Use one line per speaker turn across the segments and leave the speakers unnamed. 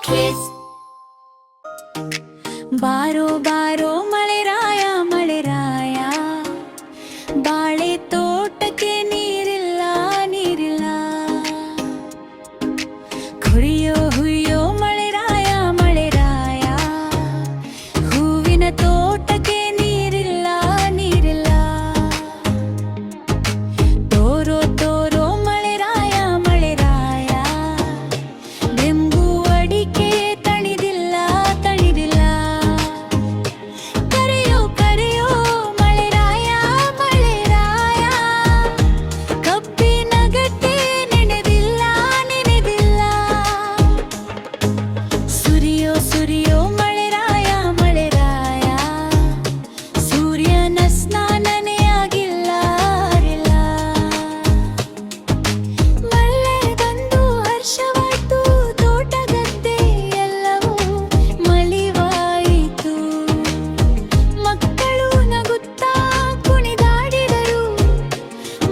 Kids. ಬಾರೋ ಬಾರೋ ಮಳೆರಾಯ ಮಳೆರಾಯ, ಬಾಳೆ ತೋಟಕ್ಕೆ ನೀರಿಲ್ಲ ನೀರಿಲ್ಲ. ಕುಡಿಯೋ ಹುಯ್ಯೋ ಮಳೆರಾಯ ಮಳೆರಾಯ, ಹೂವಿನ ತೋಟಕ್ಕೆ ನೀರಿಲ್ಲ ನೀರಿಲ್ಲ. ತೋರೋ ತೋರೋ ಮಳೆರಾಯ ಮಳೆರಾಯ, ಬೆಂಬು ಅಡಿಕೆ ತಣಿದಿಲ್ಲ ತಣಿದಿಲ್ಲ. ಕರೆಯೋ ಕರೆಯೋ ಮಳೆರಾಯ ಮಳೆರಾಯ, ಕಬ್ಬಿನ ಗದ್ದೆ ನೆನೆದಿಲ್ಲ ನೆನೆದಿಲ್ಲ. ಸುರಿಯೋ ಸುರಿಯೋ ಮಳೆರಾಯ ಮಳೆರಾಯ, ಸೂರ್ಯನ ಸ್ನಾನನೇ ಆಗಿಲ್ಲ ಆಗಿಲ್ಲ. ಮಳೆ ಬಂದು ಹರ್ಷವಾಯ್ತು, ತೋಟ ಗದ್ದೆ ಎಲ್ಲವೂ ಮಲಿವಾಯಿತು. ಮಕ್ಕಳು ನಗುತ್ತಾ ಕುಣಿದಾಡಿದರು,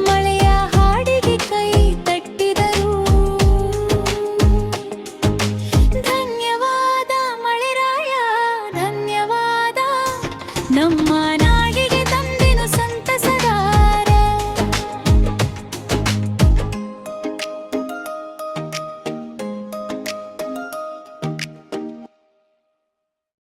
ಮಳೆಯ ಹಾಡಿಗೆ ಕೈ ತಟ್ಟಿದರು. ಧನ್ಯವಾದ ಮಳೆರಾಯ ಧನ್ಯವಾದ, ನಮ್ಮ